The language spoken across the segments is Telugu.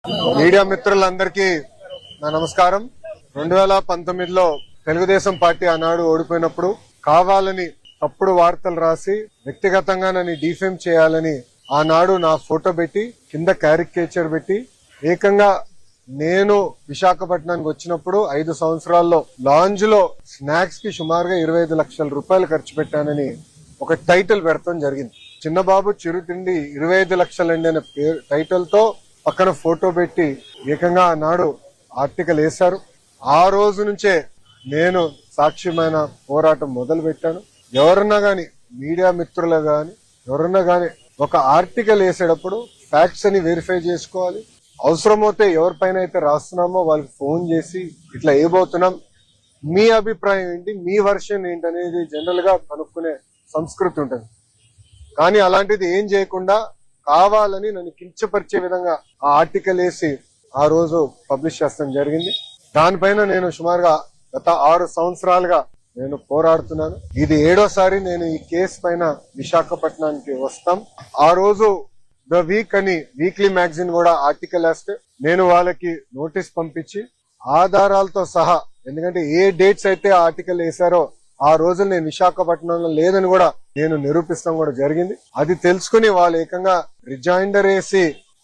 మీడియా మిత్రులందరికీ నా నమస్కారం. 2019లో తెలుగుదేశం పార్టీ ఆనాడు ఓడిపోయినప్పుడు కావాలని తప్పుడు వార్తలు రాసి వ్యక్తిగతంగా నన్ను డిఫేమ్ చేయాలని ఆనాడు నా ఫోటో పెట్టి కింద క్యారికేచర్ పెట్టి ఏకంగా నేను విశాఖపట్నానికి వచ్చినప్పుడు 5 సంవత్సరాల్లో లాంజ్ లో స్నాక్స్ కి సుమారుగా 25 లక్షల రూపాయలు ఖర్చు పెట్టానని ఒక టైటిల్ పెడతాం జరిగింది. చిన్నబాబు చిరుతిండి 25 లక్షలండి అనే టైటిల్ తో పక్కన ఫోటో పెట్టి ఏకంగా ఆనాడు ఆర్టికల్ వేశారు. ఆ రోజు నుంచే నేను సాక్ష్యమైన పోరాటం మొదలు పెట్టాను. ఎవరన్నా గాని మీడియా మిత్రులు గాని ఎవరన్నా గాని ఒక ఆర్టికల్ వేసేటప్పుడు ఫ్యాక్ట్స్ అని వెరిఫై చేసుకోవాలి. అవసరమైతే ఎవరిపైన అయితే రాస్తున్నామో వాళ్ళకి ఫోన్ చేసి ఇట్లా ఏబోతున్నాం, మీ అభిప్రాయం ఏంటి, మీ వర్షన్ ఏంటి అనేది జనరల్ గా కనుక్కునే సంస్కృతి ఉంటుంది. కానీ అలాంటిది ఏం చేయకుండా కావాలని నన్ను కించపరిచే విధంగా ఆ ఆర్టికల్ వేసి ఆ రోజు పబ్లిష్ చేస్తాం జరిగింది. దానిపైన నేను సుమారుగా గత 6 సంవత్సరాలుగా నేను పోరాడుతున్నాను. ఇది 7వ నేను ఈ కేసు పైన విశాఖపట్నానికి వస్తాం. ఆ రోజు ద వీక్ అని వీక్లీ మ్యాగజైన్ కూడా ఆర్టికల్ వేస్తే నేను వాళ్ళకి నోటీస్ పంపించి ఆధారాలతో సహా, ఎందుకంటే ఏ డేట్స్ అయితే ఆర్టికల్ వేశారో ఆ రోజు నేను విశాఖపట్నంలో లేదని కూడా నేను నిరూపిస్తాం కూడా జరిగింది. అది తెలుసుకుని వాళ్ళు ఏకంగా రిజైండర్ వేసి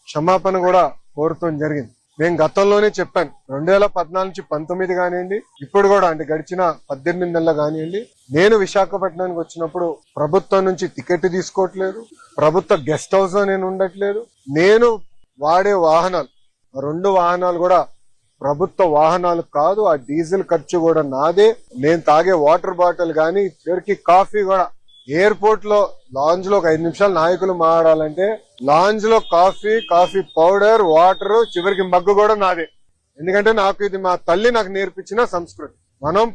క్షమాపణ కూడా కోరుతాం జరిగింది. నేను గతంలోనే చెప్పాను, 2014 నుంచి 19 కానివ్వండి, ఇప్పుడు కూడా అంటే గడిచిన 18 నెలలు కానివ్వండి, నేను విశాఖపట్నానికి వచ్చినప్పుడు ప్రభుత్వం నుంచి టికెట్ తీసుకోవట్లేదు, ప్రభుత్వ గెస్ట్ హౌస్ లో నేను ఉండట్లేదు. నేను వాడే వాహనాలు 2 వాహనాలు కూడా ప్రభుత్వ వాహనాలు కాదు. ఆ డీజిల్ ఖర్చు కూడా నాదే. నేను తాగే వాటర్ బాటిల్ గాని, చివరికి కాఫీ కూడా ఎయిర్పోర్ట్ లో లాంజ్ లో ఒక 5 నిమిషాలు నాయకులు మాట్లాడాలంటే లాంజ్ లో కాఫీ పౌడర్, వాటర్, చివరికి మగ్గు కూడా నాదే. ఎందుకంటే నాకు ఇది మా తల్లి నాకు నేర్పించిన సంస్కృతి. మనం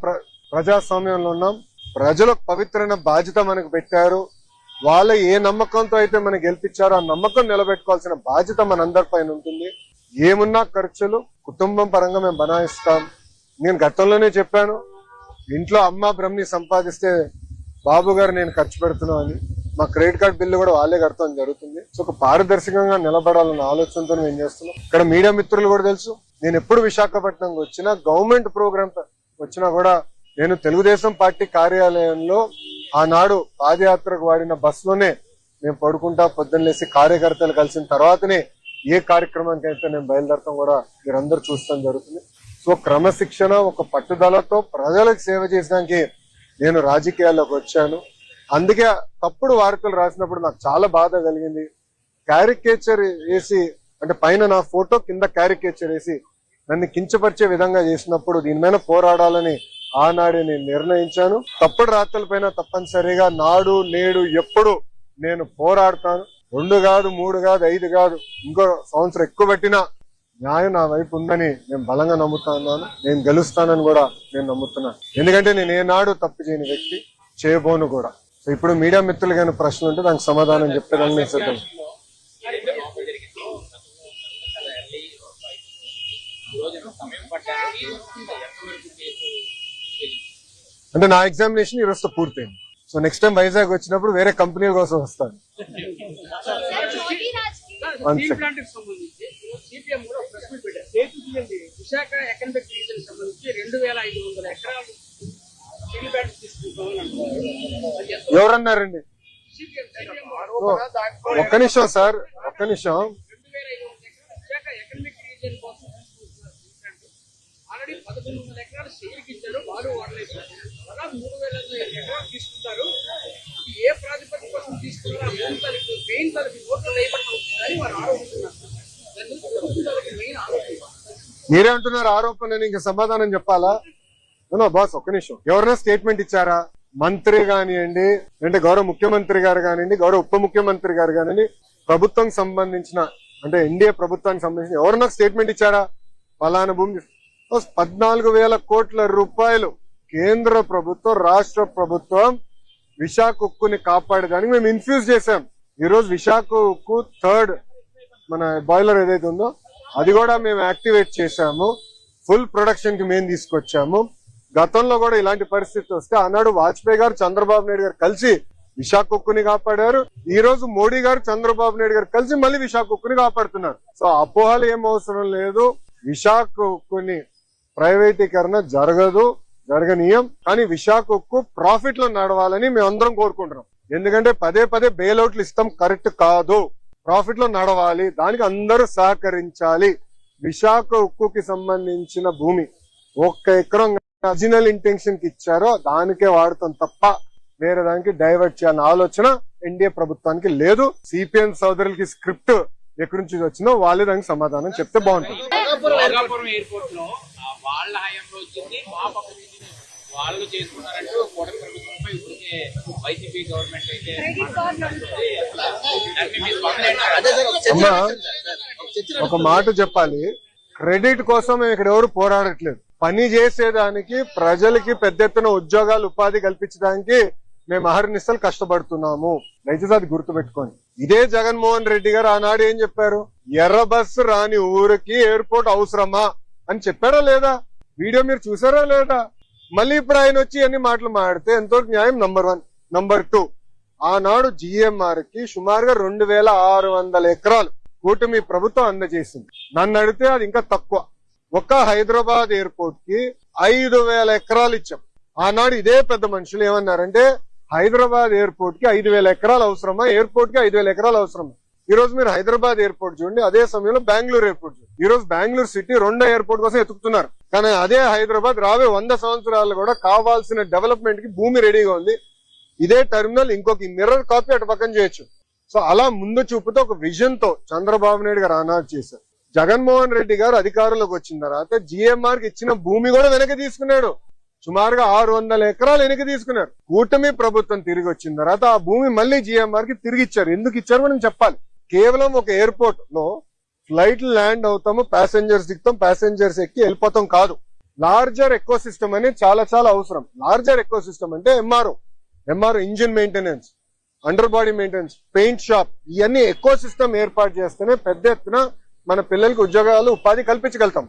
ప్రజాస్వామ్యంలో ఉన్నాం. ప్రజలకు పవిత్రమైన బాధ్యత మనకు పెట్టారు. వాళ్ళ ఏ నమ్మకంతో అయితే మనకు గెలిపించారో ఆ నమ్మకం నిలబెట్టుకోవాల్సిన బాధ్యత మనందరిపైన ఉంటుంది. ఏమున్నా ఖర్చులు కుటుంబం పరంగా మేము బనాయిస్తాం. నేను గతంలోనే చెప్పాను, ఇంట్లో అమ్మ బ్రహ్మని సంపాదిస్తే బాబు గారు నేను ఖర్చు పెడుతున్నా అని. మా క్రెడిట్ కార్డ్ బిల్లు కూడా వాళ్ళే కడతాం జరుగుతుంది. సో ఒక పారదర్శకంగా నిలబడాలన్న ఆలోచనతో మేము చేస్తున్నాం. ఇక్కడ మీడియా మిత్రులు కూడా తెలుసు, నేను ఎప్పుడు విశాఖపట్నం వచ్చినా గవర్నమెంట్ ప్రోగ్రామ్ వచ్చినా కూడా నేను తెలుగుదేశం పార్టీ కార్యాలయంలో ఆనాడు పాదయాత్రకు వాడిన బస్సులోనే మేము పడుకుంటా పొద్దున్న లేసి కార్యకర్తలు కలిసిన తర్వాతనే ఏ కార్యక్రమానికి అయితే నేను బయలుదేరతాం కూడా మీరందరూ చూస్తాం జరుగుతుంది. సో క్రమశిక్షణ, ఒక పట్టుదలతో ప్రజలకు సేవ చేయడానికి నేను రాజకీయాల్లోకి వచ్చాను. అందుకే తప్పుడు వార్తలు రాసినప్పుడు నాకు చాలా బాధ కలిగింది. క్యారికేచర్ వేసి, అంటే పైన నా ఫోటో కింద క్యారికేచర్ వేసి నన్ను కించపరిచే విధంగా చేసినప్పుడు దీని మీద పోరాడాలని ఆనాడే నేను నిర్ణయించాను. తప్పుడు రాతల పైన తప్పనిసరిగా నాడు నేడు ఎప్పుడు నేను పోరాడతాను. 2 కాదు, 3 కాదు, 5 కాదు, ఇంకో సంవత్సరం ఎక్కువ పెట్టినా న్యాయం నా వైపు ఉందని నేను బలంగా నమ్ముతున్నాను. నేను గెలుస్తానని కూడా నేను నమ్ముతున్నాను. ఎందుకంటే నేను ఏనాడు తప్పు చేయని వ్యక్తి, చేయబోను కూడా. సో ఇప్పుడు మీడియా మిత్రులు కానీ ప్రశ్నలు ఉంటే దానికి సమాధానం చెప్పేదాన్ని నేను సిద్ధం. అంటే నా ఎగ్జామినేషన్ ఈరోజుతో పూర్తయింది. సో నెక్స్ట్ టైం వైజాగ్ వచ్చినప్పుడు వేరే కంపెనీల కోసం వస్తాను. విశాఖ ఎకనామిక్ రీజన్ సంబంధించి 2500 ఎకరాలు ఎవరన్నారండి? ఒక్క నిమిషం సార్, ఒక్క నిమిషం. 2500 ఎకరాలు విశాఖ ఎకనామిక్ రీజన్ కోసం ఆల్రెడీ 1100 ఎకరాలు షేర్కి ఇచ్చారు, వాళ్ళు వాడలేదు. అలా 3000 ఎకరాలు తీసుకుంటారు. ఏ ప్రాతిపదిక కోసం తీసుకున్నారో ఆ భూమి తలకి మెయిన్ తలకి ఓట్లు వేయబడి అవుతుందని వారు ఆరోపిస్తున్నారు. మీరే అంటున్నారు ఆరోపణ, ఇంకా సమాధానం చెప్పాలా? బాస్ ఒక్క నిమిషం. ఎవరైనా స్టేట్మెంట్ ఇచ్చారా? మంత్రి కానివ్వండి, అంటే గౌరవ ముఖ్యమంత్రి గారు కానివ్వండి, గౌరవ ఉప ముఖ్యమంత్రి గారు కానివ్వండి, ప్రభుత్వం సంబంధించిన అంటే ఎన్డీఏ ప్రభుత్వానికి సంబంధించిన ఎవరైనా స్టేట్మెంట్ ఇచ్చారా? పలానా భూమి 14,000 కోట్ల రూపాయలు కేంద్ర ప్రభుత్వం, రాష్ట్ర ప్రభుత్వం విశాఖ ఉక్కుని కాపాడేదానికి మేము ఇన్ఫ్యూజ్ చేశాం. ఈ రోజు విశాఖ ఉక్కు 3rd మన బాయిలర్ ఏదైతే ఉందో అది కూడా మేము యాక్టివేట్ చేశాము. ఫుల్ ప్రొడక్షన్ కి మేము తీసుకొచ్చాము. గతంలో కూడా ఇలాంటి పరిస్థితి వస్తే ఆనాడు వాజ్పేయి గారు, చంద్రబాబు నాయుడు గారు కలిసి విశాఖ ఉక్కుని కాపాడారు. ఈ రోజు మోడీ గారు చంద్రబాబు నాయుడు గారు కలిసి మళ్ళీ విశాఖ ఉక్కుని కాపాడుతున్నారు. సో అపోహలు ఏం అవసరం లేదు. విశాఖ ఉక్కుని ప్రైవేటీకరణ జరగనీయం. కానీ విశాఖ ఉక్కు ప్రాఫిట్ లో నడవాలని మేమందరం కోరుకుంటున్నాం. ఎందుకంటే పదే బెయిల్అవుట్లు ఇస్తాం కరెక్ట్ కాదు. ప్రాఫిట్ లో నడవాలి. దానికి అందరూ సహకరించాలి. విశాఖ ఉక్కుకి సంబంధించిన భూమి 1 ఎకరం ఒరిజినల్ ఇంటెన్షన్ కి ఇచ్చారో దానికే వాడతాం తప్ప వేరే దానికి డైవర్ట్ చేయాలన్న ఆలోచన ఎన్డీఏ ప్రభుత్వానికి లేదు. సిపిఎం సోదరులకి స్క్రిప్ట్ ఎక్కడి నుంచి వచ్చిందో వాళ్ళే దానికి సమాధానం చెప్తే బాగుంటుంది. ఎయిర్పోర్ట్ లో వాళ్ళ హయాంలో వచ్చింది, మా పక్క వాళ్ళు చేసుకున్నారంటూ కూటమి ప్రభుత్వంపై ఇప్పటికే వైసీపీ గవర్నమెంట్ అయితే అమ్మా ఒక మాట చెప్పాలి. క్రెడిట్ కోసం మేము ఇక్కడ ఎవరు పోరాడట్లేదు. పని చేసేదానికి ప్రజలకి పెద్ద ఎత్తున ఉద్యోగాలు ఉపాధి కల్పించడానికి మేము అహర్నిశలు కష్టపడుతున్నాము. దయచేసి అది గుర్తుపెట్టుకోండి. ఇదే జగన్మోహన్ రెడ్డి గారు ఆనాడు ఏం చెప్పారు? ఎర్ర బస్సు రాని ఊరికి ఎయిర్పోర్ట్ అవసరమా అని చెప్పారా లేదా? వీడియో మీరు చూసారా లేదా? మళ్ళీ ఇప్పుడు ఆయన వచ్చి అన్ని మాటలు మాడితే ఎంతవరకు న్యాయం? నంబర్ 1. నంబర్ 2, ఆనాడు జిఎంఆర్ కి సుమారుగా 2600 ఎకరాలు కూటమి ప్రభుత్వం అందజేసింది. నన్ను అడిగితే అది ఇంకా తక్కువ. ఒక్క హైదరాబాద్ ఎయిర్పోర్ట్ కి 5000 ఎకరాలు ఇచ్చాం. ఆనాడు ఇదే పెద్ద మనుషులు ఏమన్నారంటే హైదరాబాద్ ఎయిర్పోర్ట్ కి 5000 ఎకరాలు అవసరమా, ఎయిర్పోర్ట్ కి 5000 ఎకరాలు అవసరమా? ఈ రోజు మీరు హైదరాబాద్ ఎయిర్పోర్ట్ చూడండి, అదే సమయంలో బెంగళూరు ఎయిర్పోర్ట్ చూడండి. ఈ రోజు బెంగళూరు సిటీ 2వ ఎయిర్పోర్ట్ కోసం ఎత్తుకుతున్నారు. కానీ అదే హైదరాబాద్ రాబోయే 100 సంవత్సరాలు కూడా కావాల్సిన డెవలప్మెంట్ కి భూమి రెడీగా ఉంది. ఇదే టెర్మినల్ ఇంకొక మిర్రర్ కాపీ అటు పక్కన చేయొచ్చు. సో అలా ముందు చూపుతో ఒక విజన్ తో చంద్రబాబు నాయుడు గారు ఆనాడు చేశారు. జగన్మోహన్ రెడ్డి గారు అధికారంలోకి వచ్చిన తర్వాత జిఎంఆర్ కి ఇచ్చిన భూమి కూడా వెనక్కి తీసుకున్నాడు. సుమారుగా 600 ఎకరాలు వెనక్కి తీసుకున్నారు. కూటమి ప్రభుత్వం తిరిగి వచ్చిన తర్వాత ఆ భూమి మళ్ళీ జిఎంఆర్ కి తిరిగి ఇచ్చారు. ఎందుకు ఇచ్చారు మనం చెప్పాలి. కేవలం ఒక ఎయిర్పోర్ట్ లో ఫ్లైట్ ల్యాండ్ అవుతాము, ప్యాసింజర్స్ దిగుతాం, ప్యాసింజర్స్ ఎక్కి వెళ్ళిపోతాం కాదు. లార్జర్ ఎకో సిస్టమ్ అనేది చాలా అవసరం. లార్జర్ ఎకో సిస్టమ్ అంటే MRO engine maintenance, under body maintenance, paint shop, ఇవన్నీ ఎకో సిస్టమ్ ఏర్పాటు చేస్తేనే పెద్ద ఎత్తున మన పిల్లలకి ఉద్యోగాలు ఉపాధి కల్పించగలుగుతాం.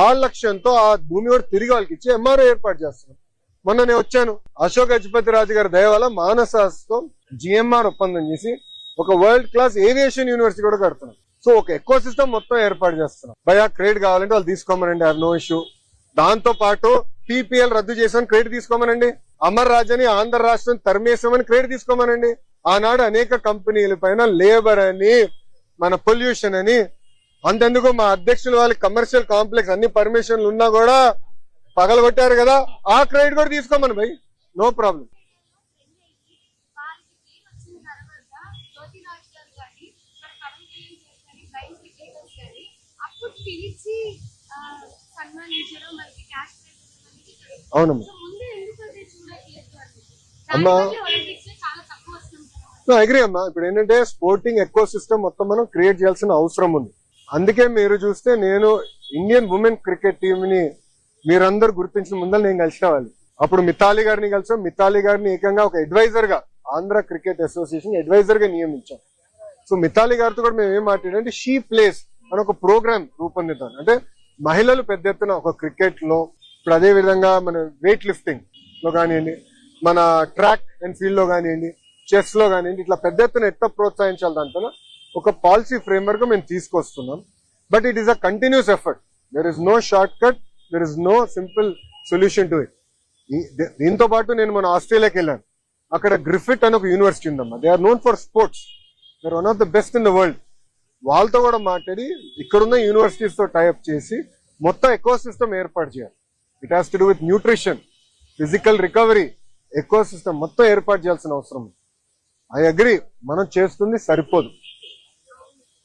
ఆ లక్ష్యంతో ఆ భూమి కూడా తిరిగి వాళ్ళకి ఇచ్చి ఎంఆర్ఓ ఏర్పాటు చేస్తున్నాం. మొన్న నేను వచ్చాను, అశోక్ గజపతి రాజు గారి దయ వల్ల మానసాస్తో జిఎంఆర్ ఒప్పందం చేసి ఒక వరల్డ్ క్లాస్ ఏవియేషన్ యూనివర్సిటీ కూడా కడుతున్నాం. సో ఒక ఎకో సిస్టమ్ మొత్తం ఏర్పాటు చేస్తున్నాం. భయా క్రెడిట్ కావాలంటే వాళ్ళు తీసుకోమనండి, ఆర్ నో ఇష్యూ. దాంతో పాటు పీపీఎల్ రద్దు చేసామని క్రెడిట్ తీసుకోమనండి. అమర్ రాజని ఆంధ్ర రాష్ట్రం తరిమేసామని క్రెడిట్ తీసుకోమనండి. ఆనాడు అనేక కంపెనీల పైన లేబర్ అని, మన పొల్యూషన్ అని, అంతెందుకు మా అధ్యక్షులు వాళ్ళకి కమర్షియల్ కాంప్లెక్స్ అన్ని పర్మిషన్లు ఉన్నా కూడా పగలగొట్టారు కదా, ఆ క్రెడిట్ కూడా తీసుకోమని భయ్, నో ప్రాబ్లం. అవునమ్మా, అమ్మా అగ్రీ అమ్మా. ఇప్పుడు ఏంటంటే స్పోర్టింగ్ ఎకో సిస్టమ్ మొత్తం మనం క్రియేట్ చేయాల్సిన అవసరం ఉంది. అందుకే మీరు చూస్తే నేను ఇండియన్ ఉమెన్ క్రికెట్ టీమ్ ని మీరందరూ గుర్తించిన ముందర నేను కలిసిన వాళ్ళు. అప్పుడు మితాలి గారిని కలిసాం. మితాలి గారిని ఏకంగా ఒక అడ్వైజర్ గా ఆంధ్ర క్రికెట్ అసోసియేషన్ అడ్వైజర్ గా నియమించాం. సో మితాలి గారితో కూడా మేము ఏం మాట్లాడంటే షీ ప్లేస్ అని ఒక ప్రోగ్రామ్ రూపొందిద్దాం. అంటే మహిళలు పెద్ద ఎత్తున ఒక క్రికెట్ లో, ఇప్పుడు అదే విధంగా మన వెయిట్ లిఫ్టింగ్ లో కానివ్వండి, మన ట్రాక్ అండ్ ఫీల్డ్ లో కానివ్వండి, చెస్ లో కానివ్వండి, ఇట్లా పెద్ద ఎత్తున ఎట్లా ప్రోత్సహించాలి దాంట్లో ఒక పాలసీ ఫ్రేమ్వర్క్ మేము తీసుకొస్తున్నాం. But it is a continuous effort. There is no shortcut, there is no simple solution to it. దీంతో పాటు నేను మన ఆస్ట్రేలియాకి వెళ్ళాను. అక్కడ గ్రిఫిట్ అని ఒక యూనివర్సిటీ ఉందమ్మా. They are known for sports, they are one of the best in the world. వాళ్ళతో కూడా మాట్లాడి ఇక్కడున్న యూనివర్సిటీస్ తో టైఅప్ చేసి మొత్తం ఎకో సిస్టమ్ ఏర్పాటు చేయాలి. It has to do with nutrition, physical recovery, eco system మొత్తం ఏర్పాటు చేయాల్సిన అవసరం. ఐ అగ్రీ, మనం చేస్తుంది సరిపోదు.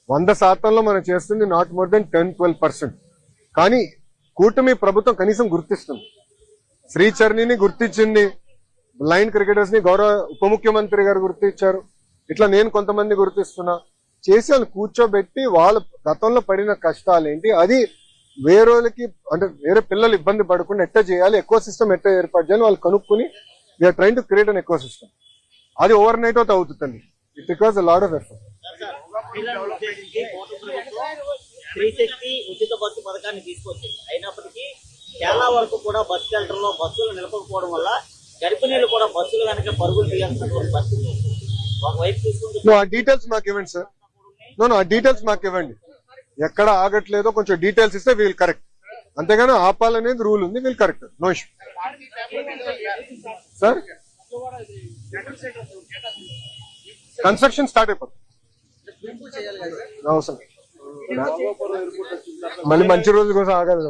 100% మనం చేస్తుంది నాట్ మోర్ దెన్ 10-12%. కానీ కూటమి ప్రభుత్వం కనీసం గుర్తిస్తుంది. శ్రీచరణిని గుర్తించింది, బ్లైండ్ క్రికెటర్స్ ని గౌరవ ఉప ముఖ్యమంత్రి గారు గుర్తించారు. ఇట్లా నేను కొంతమంది గుర్తిస్తున్నా. చేసి వాళ్ళు కూర్చోబెట్టి వాళ్ళ గతంలో పడిన కష్టాలు ఏంటి, అది వేరేకి అంటే వేరే పిల్లలు ఇబ్బంది పడకుండా ఎట్లా చేయాలి, ఎకో సిస్టమ్ ఎట్లా ఏర్పాటు చేయాలి వాళ్ళు కనుక్కుని we are trying to create an ecosystem. అది ఓవర్ నైట్ అవుతా అవుతుంది. It requires a lot of effort. స్త్రీశక్తి ఉచిత బస్సు పథకాన్ని తీసుకొచ్చింది. అయినప్పటికీ చాలా వరకు కూడా బస్ సెంటర్ లో బస్సులు నిలపకపోవడం వల్ల గర్భిణీలు కూడా బస్సులు వెనక పరుగులు తీయాల్సినటువంటి పరిస్థితి ఉంది. ఒకవైపు చూసుకుంటే నువ్వు ఆ డీటెయిల్స్ మాకు ఇవ్వండి సార్. ఆ డీటెయిల్స్ మాకు ఇవ్వండి. ఎక్కడ ఆగట్లేదో కొంచెం డీటెయిల్స్ ఇస్తే వీల్ కరెక్ట్. అంతేగాని ఆపాలనేది రూల్ ఉంది, we'll correct. No issue sir. Construction start అయిపోతుంది. అవసరం మళ్ళీ మంచి రోజు కోసం ఆగాలి.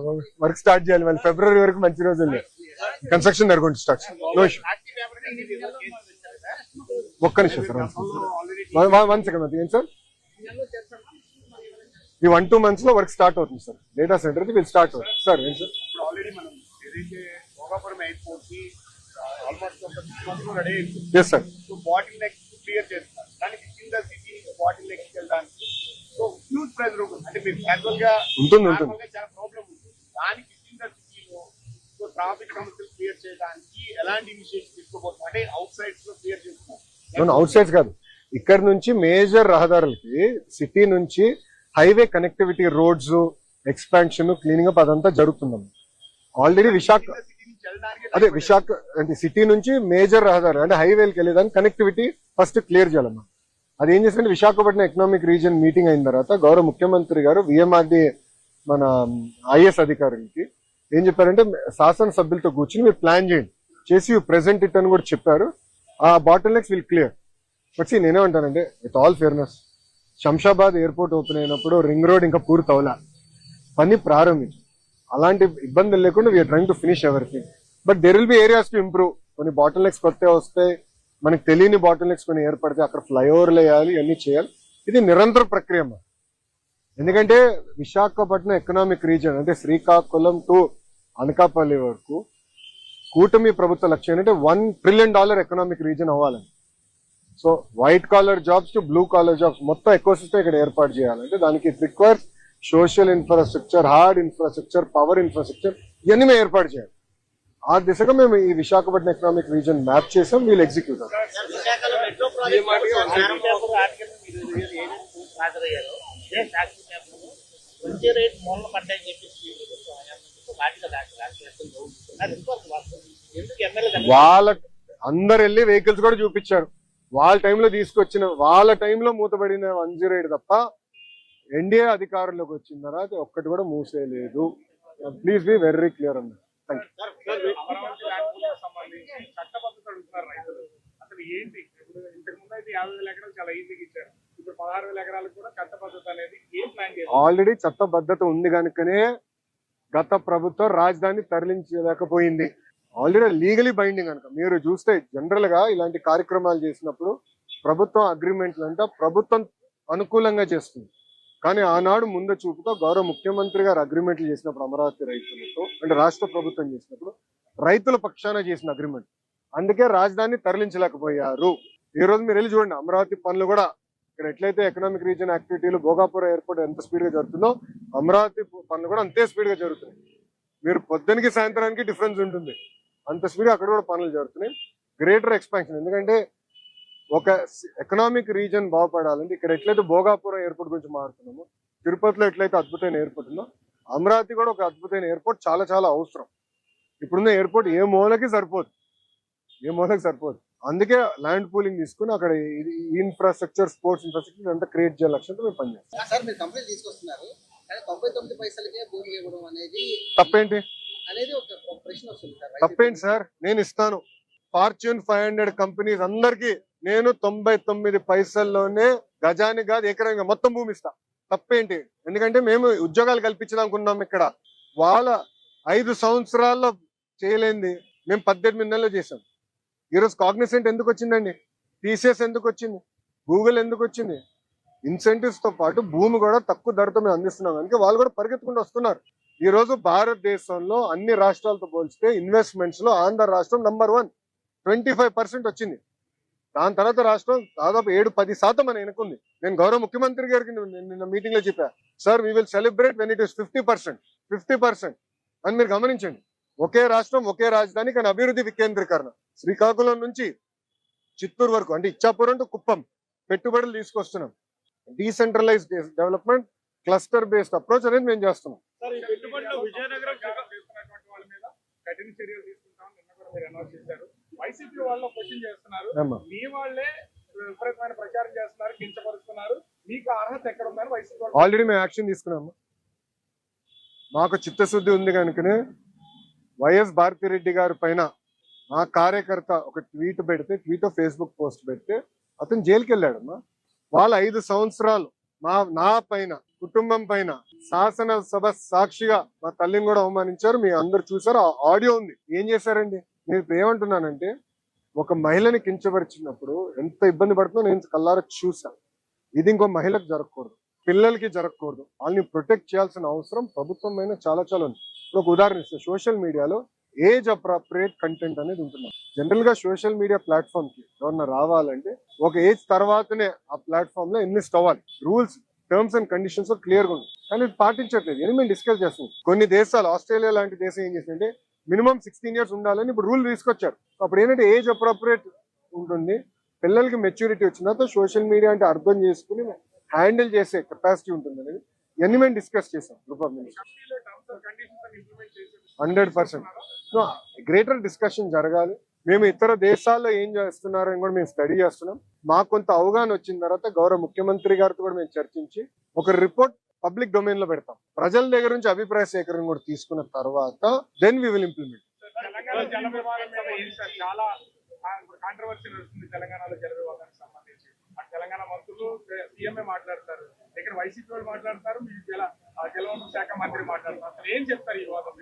వర్క్ స్టార్ట్ చేయాలి. మళ్ళీ ఫిబ్రవరి వరకు మంచి రోజులు లేదు. కన్స్ట్రక్షన్ జరుగుతుంది. స్టార్ట్. No issue. ఒక్క నిమిషం సార్. 1 సెకండ్. ఏం సార్, ఈ 1-2 months లో వర్క్ స్టార్ట్ అవుతుంది sir. Data centre will start అవుతుంది సార్. ఏం సార్, ఎస్ సార్. ఉంటుంది ఉంటుంది. ట్రాఫిక్ సమస్యలు క్లియర్ చేయడానికి ఎలాంటి ఇనిషియేటివ్ తీసుకోబోతున్నారు? అంటే అవుట్ సైడ్స్ లో క్లియర్ చేస్తున్నారు. అవుట్ సైడ్స్ కాదు, ఇక్కడ నుంచి మేజర్ రహదారులకి సిటీ నుంచి highway connectivity, roads expansion, cleaning up అదంతా జరుగుతుందమ్మా. ఆల్రెడీ విశాఖ అంటే సిటీ నుంచి మేజర్ రహదారు అంటే హైవేకి వెళ్ళేదానికి కనెక్టివిటీ ఫస్ట్ క్లియర్ చేయాలమ్మా. అది ఏం చేస్తుంటే విశాఖపట్నం ఎకనామిక్ రీజియన్ మీటింగ్ అయిన తర్వాత గౌరవ ముఖ్యమంత్రి గారు విఎంఆర్డి మన ఐఎస్ అధికారులకి ఏం చెప్పారంటే శాసనసభ్యులతో కూర్చుని మీరు ప్లాన్ చేసి ప్రెసెంట్ ఇట్ అని కూడా చెప్పారు. ఆ bottlenecks will clear. But నేనేమంటానంటే with all fairness, Shamshabad airport open అయినప్పుడు రింగ్ రోడ్ ఇంకా పూర్తి అవలా, పని ప్రారంభించి అలాంటి ఇబ్బందులు లేకుండా we're trying to finish everything. But there will be areas to improve. కొన్ని బాటిల్ నెక్స్ కొత్త వస్తాయి, మనకు తెలియని బాటిల్ నెక్స్ కొన్ని ఏర్పడితే అక్కడ ఫ్లైఓవర్లు వేయాలి, ఇవన్నీ చేయాలి. ఇది నిరంతర ప్రక్రియ అమ్మా. ఎందుకంటే విశాఖపట్నం ఎకనామిక్ రీజియన్ అంటే శ్రీకాకుళం టు అనకాపల్లి వరకు కూటమి ప్రభుత్వ లక్ష్యం ఏంటంటే $1 trillion ఎకనామిక్ రీజియన్ అవ్వాలని. So white collar jobs to blue collar jobs మొత్తం ఎకో సిస్టమ్ ఇక్కడ ఏర్పాటు చేయాలంటే దానికి it requires social infrastructure, hard infrastructure, power infrastructure, ఇవన్నీ మేము ఏర్పాటు చేయాలి. ఆ దిశగా మేము ఈ విశాఖపట్నం ఎకనామిక్ రీజియన్ మ్యాప్ చేసాం. వీళ్ళు ఎగ్జిక్యూట్ విశాఖలో మెట్రో వాళ్ళ అందరు వెళ్ళి వెహికల్స్ కూడా చూపించారు. వాళ్ళ టైంలో తీసుకొచ్చిన, వాళ్ళ టైంలో మూతపడిన 108 తప్ప ఎన్డీఏ అధికారంలోకి వచ్చిన తర్వాత ఒక్కటి కూడా మూసేయలేదు. ప్లీజ్ బి వెరీ క్లియర్ అన్న. Thank you. సంబంధించి చట్టబద్ధత అడుగుతున్నారు రైతులు. అసలు ఏంటి? ఇప్పుడు ఇంతకు ముందు అయితే 50,000 ఎకరాలు చాలా ఈజీగా ఇచ్చారు. ఇప్పుడు 16,000 ఎకరాలకు కూడా చట్టబద్ధత అనేది ఏం ప్లాన్ చేయాలి? ఆల్రెడీ చట్టబద్ధత ఉంది కనుకనే గత ప్రభుత్వం రాజధాని తరలించలేకపోయింది. ఆల్రెడీ లీగలీ బైండింగ్ కనుక మీరు చూస్తే జనరల్ గా ఇలాంటి కార్యక్రమాలు చేసినప్పుడు ప్రభుత్వం అగ్రిమెంట్లు అంటే ప్రభుత్వం అనుకూలంగా చేస్తుంది. కానీ ఆనాడు ముందు చూపుతో గౌరవ ముఖ్యమంత్రి గారు అగ్రిమెంట్లు చేసినప్పుడు అమరావతి రైతులతో అంటే రాష్ట్ర ప్రభుత్వం చేసినప్పుడు రైతుల పక్షాన చేసిన అగ్రిమెంట్, అందుకే రాజధాని తరలించలేకపోయారు. ఈ రోజు మీరు వెళ్ళి చూడండి, అమరావతి పనులు కూడా ఇక్కడ ఎట్లయితే ఎకనామిక్ రీజియన్ యాక్టివిటీలు భోగాపురం ఎయిర్పోర్ట్ ఎంత స్పీడ్ గా జరుగుతుందో అమరావతి పనులు కూడా అంతే స్పీడ్ గా జరుగుతున్నాయి. మీరు పొద్దునకి సాయంత్రానికి డిఫరెన్స్ ఉంటుంది, అంత స్పీడ్ అక్కడ కూడా పనులు జరుగుతున్నాయి. గ్రేటర్ ఎక్స్పాన్షన్, ఎందుకంటే ఒక ఎకనామిక్ రీజన్ బాగుపడాలంటే ఇక్కడ ఎట్లయితే భోగాపురం ఎయిర్పోర్ట్ గురించి మాట్లాడుతున్నామో, తిరుపతిలో ఎట్లయితే అద్భుతమైన ఎయిర్పోర్ట్ ఉందో అమరావతి కూడా ఒక అద్భుతమైన ఎయిర్పోర్ట్ చాలా చాలా అవసరం. ఇప్పుడున్న ఎయిర్పోర్ట్ ఏ మూలకి సరిపోదు. అందుకే ల్యాండ్ పూలింగ్ తీసుకుని అక్కడ ఇన్ఫ్రాస్ట్రక్చర్, స్పోర్ట్స్ ఇన్ఫ్రాస్ట్రక్చర్ అంతా క్రియేట్ చేయాలి లక్ష్యంతో మేము పనిచేస్తాం. సార్ మీరు కంప్లైంట్ తీసుకొస్తున్నారు కానీ 99 పైసలకే భూమి ఇవ్వడం అనేది తప్పేంటి ఒక ప్రశ్న వస్తుంది సార్. తప్పేంటి సార్? నేను ఇస్తాను. ఫార్చ్యూన్ 500 కంపెనీస్ అందరికి నేను 99 పైసల్లోనే గజానికి కాదు ఎకరంగా మొత్తం భూమి ఇస్తా. తప్పేంటి? ఎందుకంటే మేము ఉద్యోగాలు కల్పించాలనుకున్నాం. ఇక్కడ వాళ్ళ 5 సంవత్సరాల్లో చేయలేంది మేము 18 నెలల్లో చేసాం. ఈరోజు కాగ్నిసెంట్ ఎందుకు వచ్చిందండి? టీసీఎస్ ఎందుకు వచ్చింది? గూగుల్ ఎందుకు వచ్చింది? ఇన్సెంటివ్స్ తో పాటు భూమి కూడా తక్కువ ధరతో మేము అందిస్తున్నాం కనుక వాళ్ళు కూడా పరిగెత్తుకుంటూ వస్తున్నారు. ఈ రోజు భారతదేశంలో అన్ని రాష్ట్రాలతో పోల్చితే ఇన్వెస్ట్మెంట్స్ లో ఆంధ్ర రాష్ట్రం నంబర్ 1, 25% వచ్చింది. దాని తర్వాత రాష్ట్రం దాదాపు 7-10% అని ఎన్నుకుంది. నేను గౌరవ ముఖ్యమంత్రి గారికి నిన్న మీటింగ్ లో చెప్పా, sir we will celebrate when it is 50% అని మీరు గమనించండి. ఒకే రాష్ట్రం, ఒకే రాజధాని, కానీ అభివృద్ధి వికేంద్రీకరణ. శ్రీకాకుళం నుంచి చిత్తూరు వరకు అంటే ఇచ్చాపురం టు కుప్పం పెట్టుబడులు తీసుకొస్తున్నాం. Decentralise development, cluster based approach అనేది మేము చేస్తున్నాం. సార్, ఈ పెట్టుబడులు విజయనగరం చేస్తున్నటువంటి వాళ్ళ మీద కఠిన చర్యలు తీసుకుంటామని నిన్న కూడా మీరు అనౌన్స్ చేశారు. వైసీపీ వాళ్ళు క్వశ్చన్ చేస్తున్నారు, ఏమ్మా? మీ వాళ్ళే విపరీతమైన ప్రచారం చేస్తున్నారు, కించపరుస్తున్నారు, మీకు అర్హత ఎక్కడ ఉందని వైసీపీ వాళ్ళు. ఆల్రెడీ మేము యాక్షన్ తీసుకున్నాము. మాకు చిత్తశుద్ధి ఉంది కనుకనే వైఎస్ భారతిరెడ్డి గారి పైన మా కార్యకర్త ఒక ట్వీట్ పెడితే, ఫేస్బుక్ పోస్ట్ పెడితే అతను జైలుకి వెళ్ళాడమ్మా. వాళ్ళ 5 సంవత్సరాలు నా పైన, కుటుంబం పైన శాసనసభ సాక్షిగా మా తల్లిని కూడా అవమానించారు. మీ అందరు చూసారు, ఆ ఆడియో ఉంది. ఏం చేశారండి? నేను ఇప్పుడు ఏమంటున్నానంటే, ఒక మహిళని కించపరిచినప్పుడు ఎంత ఇబ్బంది పడుతుందో నేను కళ్ళారా చూసాను. ఇది ఇంకో మహిళకు జరగకూడదు, పిల్లలకి జరగకూడదు. వాళ్ళని ప్రొటెక్ట్ చేయాల్సిన అవసరం ప్రభుత్వం పైన చాలా చాలా ఉంది. ఇప్పుడు ఒక ఉదాహరణ ఇస్తే, సోషల్ మీడియాలో ఏజ్ అప్రాప్రియేట్ కంటెంట్ అనేది ఉంటుంది. జనరల్ గా సోషల్ మీడియా ప్లాట్ఫామ్ కి ఎవరన్నా రావాలంటే ఒక ఏజ్ తర్వాతనే ఆ ప్లాట్ఫామ్ లో ఇన్వెస్ట్ అవ్వాలి. Rules, terms and conditions clear గా ఉంది. కానీ ఇది పాటించట్లేదు. ఇది మేము డిస్కస్ చేస్తున్నాం. కొన్ని దేశాలు, ఆస్ట్రేలియా లాంటి దేశం ఏం చేసిందంటే మినిమం 16 years ఉండాలని ఇప్పుడు రూల్ తీసుకొచ్చారు. అప్పుడు ఏంటంటే ఏజ్ అప్రాప్రియేట్ ఉంటుంది. పిల్లలకి మెచ్యూరిటీ వచ్చిన తర్వాత సోషల్ మీడియా అంటే అర్థం చేసుకుని హ్యాండిల్ చేసే కెపాసిటీ ఉంటుంది అనేది ఇవన్నీ మేము డిస్కస్ చేసాం. Group of ministers 100% greater discussion జరగాలి. మేము ఇతర దేశాల్లో ఏం చేస్తున్నారని కూడా మేము స్టడీ చేస్తున్నాం. మాకు కొంత అవగాహన వచ్చిన తర్వాత గౌరవ ముఖ్యమంత్రి గారితో కూడా మేము చర్చించి ఒక రిపోర్ట్ పబ్లిక్ డొమైన్ లో పెడతాం. ప్రజల దగ్గర నుంచి అభిప్రాయ సేకరణ కూడా తీసుకున్న తర్వాత then we will implement. Telangana జల వివాదం మీద ఏంటి సార్? చాలా కాంట్రవర్సీ నడుస్తుంది తెలంగాణలో జల వివాదానికి సంబంధించి. అటు తెలంగాణ మంత్రులు సీఎంఏ మాట్లాడతారు, ఇక్కడ వైసీపీ వాళ్ళు మాట్లాడతారు, మీ జలవనరుల శాఖ మంత్రి మాట్లాడతారు. అసలు ఏం చెప్తారు ఈ వివాదం?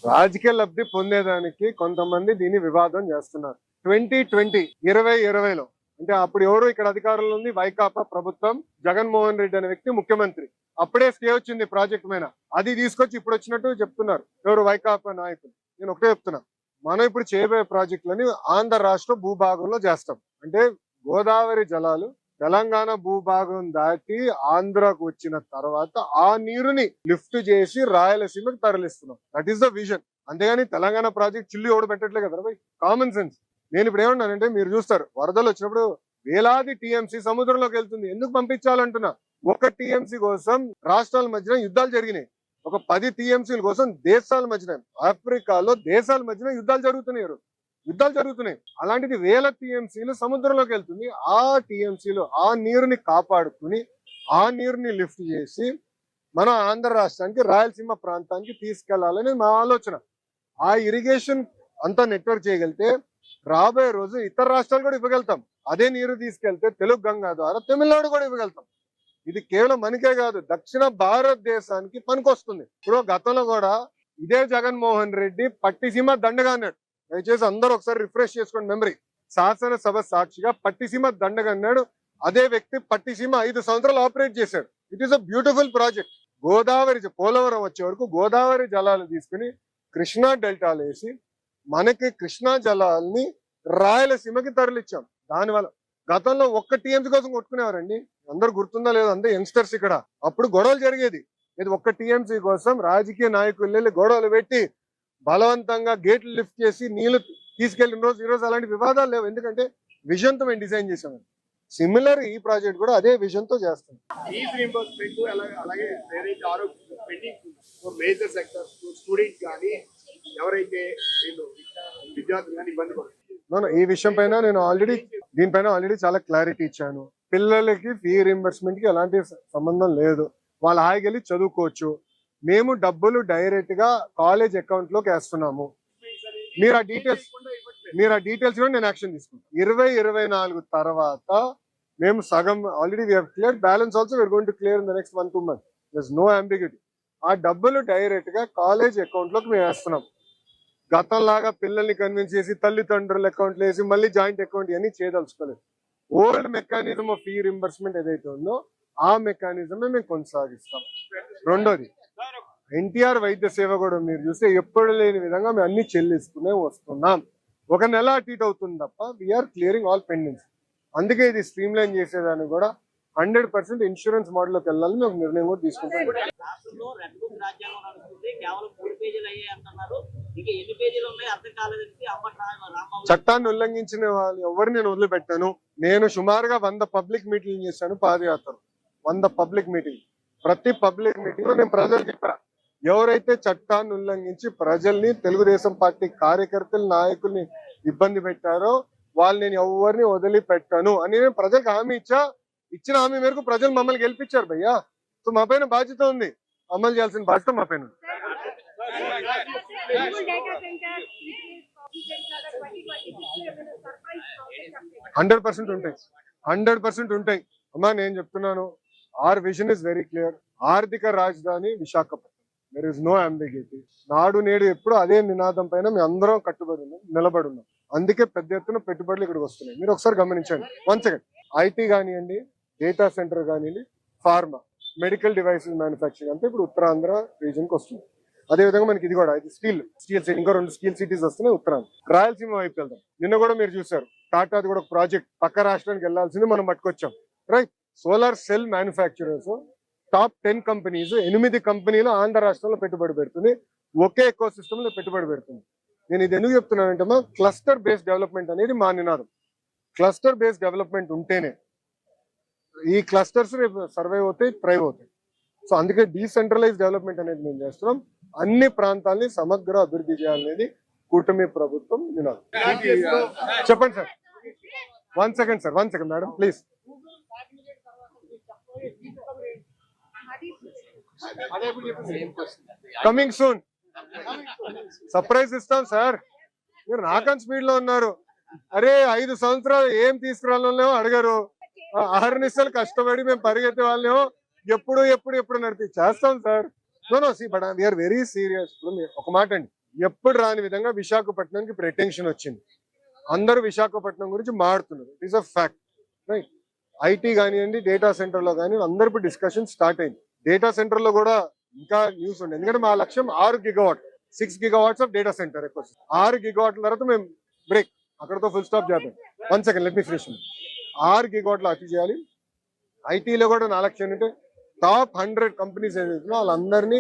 రాజకీయ లబ్ధి పొందేదానికి కొంతమంది దీన్ని వివాదం చేస్తున్నారు. 2020లో అంటే అప్పుడు ఎవరు ఇక్కడ అధికారంలో ఉంది? వైకాపా ప్రభుత్వం. జగన్మోహన్ రెడ్డి అనే వ్యక్తి ముఖ్యమంత్రి. అప్పుడే స్టే వచ్చింది ప్రాజెక్ట్ మీద. అది తీసుకొచ్చి ఇప్పుడు వచ్చినట్టు చెప్తున్నారు ఎవరు? వైకాపా నాయకులు. నేను ఒకటే చెప్తున్నా, మనం ఇప్పుడు చేయబోయే ప్రాజెక్టులని ఆంధ్ర రాష్ట్ర భూభాగంలో చేస్తాం. అంటే గోదావరి జలాలు తెలంగాణ భూభాగం దాటి ఆంధ్రాకు వచ్చిన తర్వాత ఆ నీరుని లిఫ్ట్ చేసి రాయలసీమకు తరలిస్తున్నాం. That is the vision. అంతేగాని తెలంగాణ ప్రాజెక్ట్ చిల్లు ఎవడు పెట్టట్లే కదా భయ్. Common sense. నేను ఇప్పుడు ఏమన్నానంటే, మీరు చూస్తారు వరదలు వచ్చినప్పుడు వేలాది టీఎంసీ సముద్రంలోకి వెళ్తుంది. ఎందుకు పంపించాలంటున్నా? ఒక టీఎంసీ కోసం రాష్ట్రాల మధ్యన యుద్ధాలు జరిగినాయి. ఒక 10 టీఎంసీల కోసం దేశాల మధ్యన, ఆఫ్రికాలో దేశాల మధ్యన యుద్ధాలు జరుగుతున్నాయి. అలాంటిది వేల టీఎంసీలు సముద్రంలోకి వెళ్తుంది. ఆ టీఎంసీలు ఆ నీరుని కాపాడుకుని ఆ నీరుని లిఫ్ట్ చేసి మన ఆంధ్ర రాష్ట్రానికి, రాయలసీమ ప్రాంతానికి తీసుకెళ్లాలని మా ఆలోచన. ఆ ఇరిగేషన్ అంతా నెట్వర్క్ చేయగలిగితే రాబోయే రోజు ఇతర రాష్ట్రాలు కూడా ఇవ్వగలుగుతాం. అదే నీరు తీసుకెళ్తే తెలుగు గంగా ద్వారా తమిళనాడు కూడా ఇవ్వగలుగుతాం. ఇది కేవలం మనకే కాదు, దక్షిణ భారతదేశానికి పనికొస్తుంది. ఇప్పుడు గతంలో కూడా ఇదే జగన్మోహన్ రెడ్డి పట్టిసీమ దండగా అన్నాడు. దయచేసి అందరూ ఒకసారి రిఫ్రెష్ చేసుకోండి మెమరీ. శాసనసభ సాక్షిగా పట్టిసీమ దండగా అన్నాడు. అదే వ్యక్తి పట్టిసీమ 5 సంవత్సరాలు ఆపరేట్ చేశాడు. It is a beautiful project. Godavari, Polavaram వచ్చే వరకు గోదావరి జలాలు తీసుకుని కృష్ణా డెల్టాలు వేసి మనకి కృష్ణా జలాల్ని రాయలసీమకి తరలిచ్చాం. దానివల్ల గతంలో ఒక్క టీఎంసీ కోసం కొట్టుకునేవారండి. అందరు గుర్తుందా లేదా? అంతే యంగ్స్టర్స్ ఇక్కడ. అప్పుడు గొడవలు జరిగేది. ఇది ఒక్క టీఎంసీ కోసం రాజకీయ నాయకులు వెళ్ళి గొడవలు పెట్టి బలవంతంగా గేట్లు లిఫ్ట్ చేసి నీళ్లు తీసుకెళ్లిన రోజు ఈ రోజు అలాంటి వివాదాలు లేవు. ఎందుకంటే విజన్ తో మేము డిజైన్ చేసాము. సిమిలర్ ఈ ప్రాజెక్ట్ కూడా అదే విజన్ తో చేస్తాం. ఫీజు రీయింబర్స్మెంట్ అలాగే ఏదైతే ఆరోగ్య పెండింగ్ మేజర్ సెక్టర్స్ స్టూడెంట్స్ కానీ ఎవరైతే వీళ్ళు విద్యార్థులు కానీ ఇబ్బంది పడుతున్నారు, ఈ విషయం పైన నేను దీనిపైన ఆల్రెడీ చాలా క్లారిటీ ఇచ్చాను. పిల్లలకి ఫీ రీయింబర్స్మెంట్ కి ఎలాంటి సంబంధం లేదు. వాళ్ళు హాయిగా వెళ్ళి చదువుకోవచ్చు. మేము డబ్బులు డైరెక్ట్ గా కాలేజ్ అకౌంట్ లోకి వేస్తున్నాము. మీరు ఆ డీటెయిల్స్ కూడా నేను యాక్షన్ తీసుకుంటాను. 2024 తర్వాత మేము సగం already we have clear, balance also we are going to clear in the next 1-2 months. There is no ambiguity. ఆ డబ్బులు డైరెక్ట్ గా కాలేజ్ అకౌంట్ లోకి మేము వేస్తున్నాం. గతంలాగా పిల్లల్ని కన్విన్స్ చేసి తల్లిదండ్రుల అకౌంట్లు వేసి మళ్ళీ జాయింట్ అకౌంట్ ఇవన్నీ చేయదలుచుకోలేదు. Old mechanism of fee reimbursement ఏదైతే ఉందో ఆ మెకానిజం మేము కొనసాగిస్తాం. రెండోది, ఎన్టీఆర్ వైద్య సేవ కూడా మీరు చూస్తే ఎప్పుడు లేని విధంగా మేము అన్ని చెల్లిస్తూనే వస్తున్నాం. ఒక నెల అటు ఇటు అవుతుంది తప్ప వీఆర్ క్లియరింగ్ ఆల్ పెండింగ్స్. అందుకే ఇది స్ట్రీమ్ లైన్ చేసేదాన్ని కూడా 100% ఇన్సూరెన్స్ మోడల్లోకి వెళ్ళాలని మేము నిర్ణయం కూడా తీసుకుంటాం. రాష్ట్రంలో రెడ్ బుక్ రాజ్యాంగం నడుస్తుంది. కేవలం 3 పేజీలు అయ్యాయి అంటున్నారు. ఇంకా ఎన్ని పేజీలు ఉన్నాయి అర్థం కాలేదని రాంబాబు. చట్టాన్ని ఉల్లంఘించిన వాళ్ళు ఎవరు నేను వదిలిపెట్టాను. నేను సుమారుగా 100 పబ్లిక్ మీటింగ్ చేశాను. పాదయాత్రలు 100 పబ్లిక్ మీటింగ్. ప్రతి పబ్లిక్ మీటింగ్ లో నేను ప్రజలు చెప్పా, ఎవరైతే చట్టాన్ని ఉల్లంఘించి ప్రజల్ని, తెలుగుదేశం పార్టీ కార్యకర్తలు, నాయకుల్ని ఇబ్బంది పెట్టారో వాళ్ళు నేను ఎవరిని వదిలిపెట్టను అని నేను ప్రజలకు హామీ ఇచ్చిన హామీ మేరకు ప్రజలు మమ్మల్ని గెలిపించారు భయ్యా. సో మా పైన బాధ్యత ఉంది, అమలు చేయాల్సిన బాధ్యత మా పైన ఉంది. 100% ఉంటాయి, 100% ఉంటాయి అమ్మా. నేను చెప్తున్నాను, our vision is very clear. ఆర్థిక రాజధాని Visakhapatnam, there is no ambiguity. నాడు నేడు ఎప్పుడు అదే నినాదం పైన మేము అందరం కట్టుబడి ఉన్నాం, నిలబడి ఉన్నాం. అందుకే పెద్ద ఎత్తున పెట్టుబడులు ఇక్కడికి వస్తున్నాయి. మీరు ఒకసారి గమనించండి. 1 సెకండ్. ఐటీ కానివ్వండి, డేటా సెంటర్ కానివ్వండి, ఫార్మా, మెడికల్ డివైసెస్ మ్యానుఫ్యాక్చరింగ్ అంతా ఇప్పుడు ఉత్తరాంధ్ర రీజన్ కి వస్తుంది. అదే విధంగా మనకి ఇది కూడా ఇది స్టీల్ సిటీ, ఇంకో 2 స్టీల్ సిటీస్ వస్తున్నాయి ఉత్తరాంధ్ర. రాయలసీమ వైపు వెళ్దాం. నిన్న కూడా మీరు చూసారు, టాటాది కూడా ఒక ప్రాజెక్ట్ పక్క రాష్ట్రానికి వెళ్లాల్సింది మనం పట్టుకొచ్చాం. Right, solar cell manufacturers top 10 companies, 8 కంపెనీలు ఆంధ్ర రాష్ట్రంలో పెట్టుబడి పెడుతుంది. ఒకే ఎకో సిస్టమ్ లో పెట్టుబడి పెడుతుంది. నేను ఇది ఎందుకు చెప్తున్నానంటే మా క్లస్టర్ బేస్డ్ డెవలప్మెంట్ అనేది మా నినాదం. క్లస్టర్ బేస్డ్ డెవలప్మెంట్ ఉంటేనే ఈ క్లస్టర్స్ రేపు సర్వైవ్ అవుతాయి, థ్రైవ్ అవుతాయి. సో అందుకే డీసెంట్రలైజ్ డెవలప్మెంట్ అనేది మేము చేస్తున్నాం. అన్ని ప్రాంతాలని సమగ్ర అభివృద్ధి చేయాలనేది కూటమి ప్రభుత్వం నినాదం. చెప్పండి sir. 1 second sir, 1 second madam please. Coming soon, surprise ఇస్తాం సార్. మీరు నాకన్ స్పీడ్ లో ఉన్నారు. అరే 5 సంవత్సరాలు ఏం తీసుకురాలేమో అడగరు, 6 నిమిషాలు కష్టపడి మేము పరిగెత్తే వాళ్ళేమో ఎప్పుడు ఎప్పుడు ఎప్పుడు నడిపి చేస్తాం sir. No see but we are very serious. ఇప్పుడు ఒక మాట అండి, ఎప్పుడు రాని విధంగా విశాఖపట్నానికి ఇప్పుడు అటెన్షన్ వచ్చింది. అందరూ విశాఖపట్నం గురించి మాడుతున్నారు. It is a fact. Right, IT కానివ్వండి, డేటా సెంటర్ లో కానీ అందరు ఇప్పుడు డిస్కషన్ స్టార్ట్ అయింది. డేటా సెంటర్ లో కూడా ఇంకా న్యూస్ ఉంది. ఎందుకంటే మా లక్ష్యం 6 gigawatt, 6 gigawatts of data centre ఎక్కువ. 6 gigawatల తర్వాత మేము బ్రేక్, అక్కడతో ఫుల్ స్టాప్ చేద్దాం. 1 సెకండ్ లెట్ మీ ఫినిష్. 6 gigawatలు అచీవ్ చేయాలి. ఐటీలో కూడా నా లక్ష్యం ఏంటంటే టాప్ 100 కంపెనీస్ ఏదైతే వాళ్ళందరినీ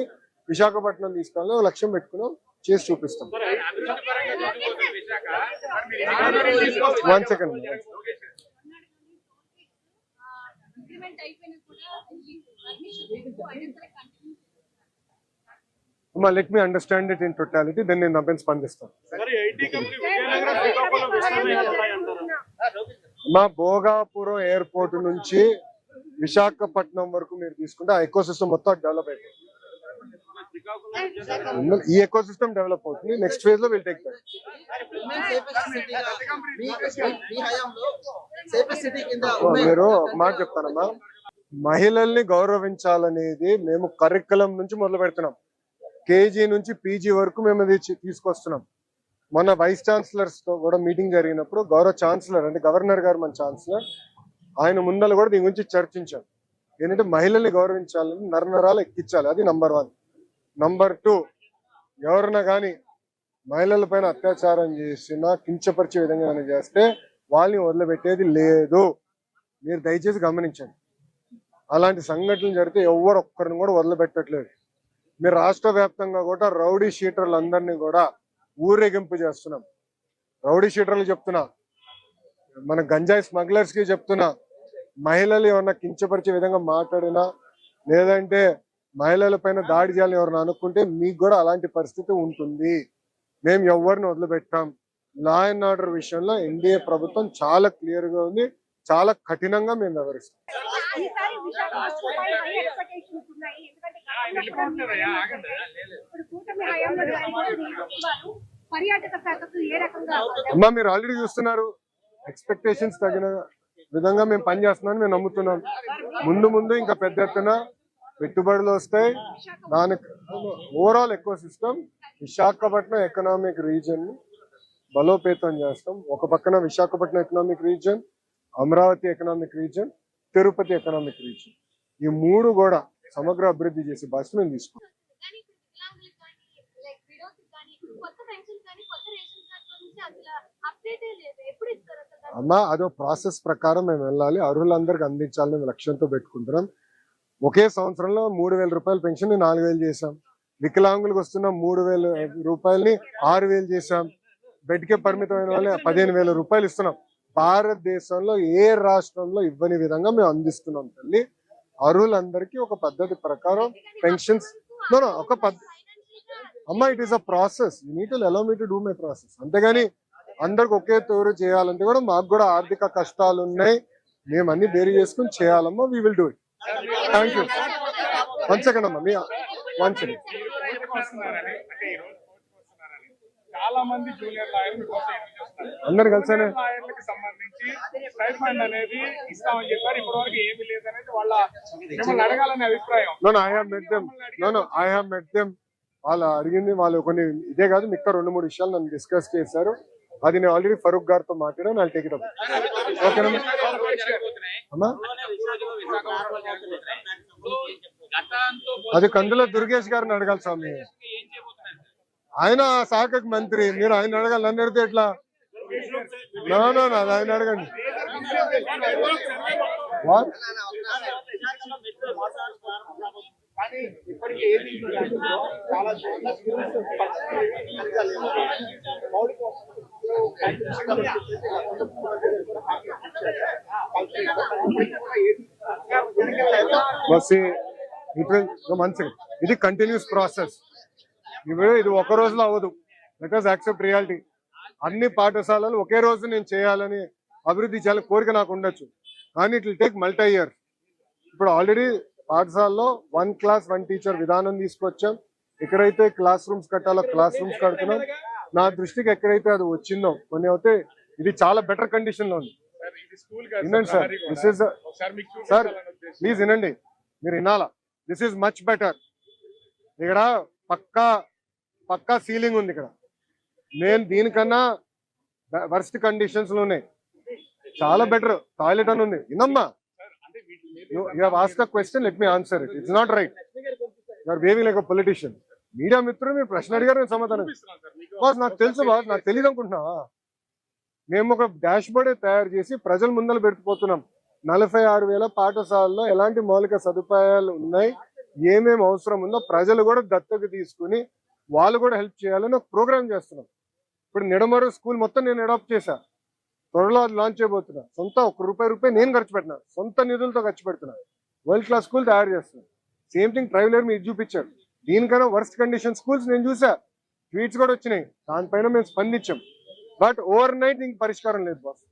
విశాఖపట్నం తీసుకెళ్ళాలి లక్ష్యం పెట్టుకున్నాం, చేసి చూపిస్తాం. 1 సెకండ్ అమ్మా, let me understand it in totality, then నేను దానిపైన స్పందిస్తాను. మా భోగాపురం ఎయిర్పోర్ట్ నుంచి విశాఖపట్నం వరకు మీరు తీసుకుంటే ఆ ఎకో సిస్టమ్ మొత్తం డెవలప్ అయిపోతుంది. ఈ ఎకో సిస్టమ్ డెవలప్ అవుతుంది. నెక్స్ట్ ఫేజ్ లో విల్ టేక్ దట్. మీరు ఒక మాట చెప్తానమ్మా, మహిళల్ని గౌరవించాలనేది మేము కరికులం నుంచి మొదలు పెడుతున్నాం. కేజీ నుంచి పీజీ వరకు మేము అది తీసుకొస్తున్నాం. మొన్న వైస్ ఛాన్సలర్స్ తో కూడా మీటింగ్ జరిగినప్పుడు గౌరవ ఛాన్సలర్ అంటే గవర్నర్ గారు, మన ఛాన్సలర్, ఆయన ముందర కూడా దీని గురించి చర్చించాం. ఏంటంటే మహిళల్ని గౌరవించాలని, నరనరాలు ఎక్కించాలి. అది నంబర్ 1. నంబర్ 2, ఎవరన్నా కానీ మహిళల పైన అత్యాచారం చేసినా, కించపరిచే విధంగా ఏమైనా చేస్తే వాళ్ళని వదిలిపెట్టేది లేదు. మీరు దయచేసి గమనించండి. అలాంటి సంఘటనలు జరిగితే ఎవరు ఒక్కరిని కూడా వదిలిపెట్టట్లేదు. మీరు రాష్ట్ర వ్యాప్తంగా కూడా రౌడీ షీటర్లందరినీ కూడా ఊరేగింపు చేస్తున్నాం. రౌడీ షీటర్లు చెప్తున్నా, మన గంజాయి స్మగ్లర్స్ కి చెప్తున్నా, మహిళలు ఎవరన్నా కించపరిచే విధంగా మాట్లాడినా, లేదంటే మహిళల పైన దాడి చేయాలని ఎవరన్నా అనుకుంటే మీకు కూడా అలాంటి పరిస్థితి ఉంటుంది. మేము ఎవరిని వదిలిపెట్టాం. లా అండ్ ఆర్డర్ విషయంలో ఎన్డీఏ ప్రభుత్వం చాలా క్లియర్ గా ఉంది, చాలా కఠినంగా మేము వ్యవహరిస్తాం. అమ్మా, మీరు ఆల్రెడీ చూస్తున్నారు, ఎక్స్పెక్టేషన్స్ తగిన విధంగా మేము పనిచేస్తున్నామని మేము నమ్ముతున్నాం. ముందు ఇంకా పెద్ద ఎత్తున పెట్టుబడులు వస్తాయి. దానికి overall eco system, Visakhapatnam economic reason ని బలోపేతం చేస్తాం. ఒక పక్కన Visakhapatnam economic reason, Amaravati economic reason, Tirupati economic reason, ఈ 3 కూడా సమగ్ర అభివృద్ధి చేసే బాధ్యత మేము తీసుకుంటాం. అమ్మా, అదో ప్రాసెస్ ప్రకారం మేము వెళ్ళాలి. అర్హులందరికి అందించాలని లక్ష్యంతో పెట్టుకుంటున్నాం. ఒకే సంవత్సరంలో 3,000 రూపాయల పెన్షన్ 4,000 చేశాం. వికలాంగులకు వస్తున్న 3,000 రూపాయలని 6,000 చేశాం. బెడ్కే పరిమితమైన వాళ్ళని 15,000 రూపాయలు ఇస్తున్నాం. భారతదేశంలో ఏ రాష్ట్రంలో ఇవ్వని విధంగా మేము అందిస్తున్నాం తల్లి. అర్హులందరికీ ఒక పద్ధతి ప్రకారం పెన్షన్స్ ఒక అమ్మా, it is a process. You need to allow me to do my process. అంతేగాని అందరికి ఒకే తోరు చేయాలంటే కూడా మాకు కూడా ఆర్థిక కష్టాలు ఉన్నాయి, మేము అన్ని బేరీ చేసుకుని చేయాలమ్మా. We will do it. Thank you. 1 second అమ్మా, మీ 1 సెకండ్. చాలా మంది జూనియర్ లాయర్లు కోసం ఎదురు చూస్తున్నారు. అందరు కలిసానే లాయర్లకు సంబంధించి స్టైఫండ్ అనేది ఇస్తామని చెప్పారు. ఇప్పటివరకు ఏమీ లేదనేది వాళ్ళ మిమ్మల్ని అడగాలనే అభిప్రాయం. I have met them. వాళ్ళు అడిగింది వాళ్ళు కొన్ని ఇదే కాదు, మిగతా 2-3 విషయాలు నన్ను డిస్కస్ చేశారు. అది నేను ఆల్రెడీ ఫరూక్ గారితో మాట్లాడాను. I'll take it up. ఓకేనమ్మా అమ్మా. అది కందుల దుర్గేష్ గారిని అడగాలి స్వామి, ఆయన శాఖకు మంత్రి. మీరు ఆయన అడగాలి, నన్ను అడిగితే ఎట్లా? అది ఆయన అడగండి. కానీ ఇప్పటికీ ఏది చాలా ఇది కంటిన్యూస్ ప్రాసెస్. ఇది ఒక రోజులో అవ్వదు. Let us accept reality. అన్ని పాఠశాలలు ఒకే రోజు నేను చేయాలని అభివృద్ధి చేయాలని కోరిక నాకు ఉండొచ్చు, కానీ it will take multi year. ఇప్పుడు ఆల్రెడీ పాఠశాలలో 1 క్లాస్ 1 టీచర్ విధానం తీసుకొచ్చాం. ఎక్కడైతే క్లాస్ రూమ్స్ కట్టాలో క్లాస్ రూమ్స్ కడుతున్నాం. నా దృష్టికి ఎక్కడైతే అది వచ్చిందో కొన్ని అయితే ఇది చాలా బెటర్ కండిషన్ లో ఉంది. వినండి sir, this is sir please వినండి, మీరు వినాలా. This is much better. ఇక్కడ పక్కా సీలింగ్ ఉంది. ఇక్కడ నేను దీనికన్నా వర్స్ట్ కండిషన్స్ లో ఉన్నాయి. చాలా బెటర్. టాయిలెట్ అని ఉంది. వినమ్మా, you have asked a question, let me answer it. It's not right. You are behaving like a politician. Media మిత్రులు మీరు ప్రశ్న అడిగారు, నేను సమాధానం. బాస్ నాకు తెలుసు బాస్, నాకు తెలియదు అనుకుంటున్నావా? మేము ఒక డాష్ బోర్డే తయారు చేసి ప్రజల ముందర పెట్టుకుపోతున్నాం. 46,000 పాఠశాలలో ఎలాంటి మౌలిక సదుపాయాలు ఉన్నాయి, ఏమేమి అవసరం ఉందో ప్రజలు కూడా దత్తకు తీసుకుని వాళ్ళు కూడా హెల్ప్ చేయాలని ఒక ప్రోగ్రామ్ చేస్తున్నాం. ఇప్పుడు నిడమరు స్కూల్ మొత్తం నేను అడాప్ట్ చేశా. త్వరలో అది లాంచ్ చేయబోతున్నా. సొంత ₹1 నేను ఖర్చు పెట్టినా, సొంత నిధులతో ఖర్చు పెడుతున్నా. వరల్డ్ క్లాస్ స్కూల్ తయారు చేస్తున్నా. సేమ్ థింగ్ ట్రైవలర్ మీరు చూపించారు. దీనికన్నా వర్స్ట్ కండిషన్ స్కూల్స్ నేను చూసా. ట్వీట్స్ కూడా వచ్చినాయి, దానిపైన మేము స్పందించాం. బట్ ఓవర్ నైట్ ఇంక పరిష్కారం లేదు బాస్.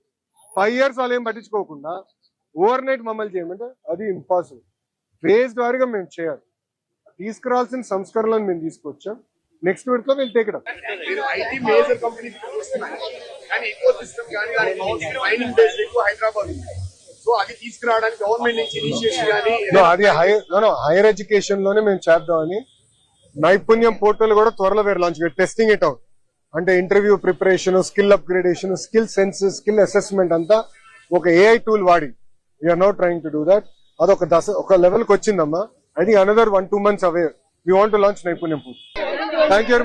5 years వాళ్ళు ఏం పట్టించుకోకుండా ఓవర్ నైట్ మమ్మల్ని చేయమంటే అది ఇంపాసిబుల్. ఫేజ్ వారీగా మేము చేయాలి. తీసుకురావాల్సిన సంస్కరణలను మేము తీసుకొచ్చాం. నెక్స్ట్ విడతలో మేము take it up. IT major companies వస్తున్నాయి, కానీ ఈకో సిస్టమ్ కానీ మైనింగ్ బేస్డ్ ఎక్కువ హైదరాబాద్ ఉంది. సో అది తీసుకురావడానికి గవర్నమెంట్ నుంచి ఇనిషియేషన్ కానీ అది హైయర్ ఎడ్యుకేషన్ లోనే మేము చేద్దామని నైపుణ్యం పోర్టల్ కూడా త్వరలో వేరే లాంచ్ టెస్టింగ్ ఇట్ అవుట్. అంటే interview preparation, skill upgradation, skill census, skill assessment అంతా ఒక AI టూల్ వాడి we're now trying to do that. అది ఒక లెవెల్కి వచ్చిందమ్మా. I think another 1-2 months away we want to launch Naipunyam portal. Thank you very much.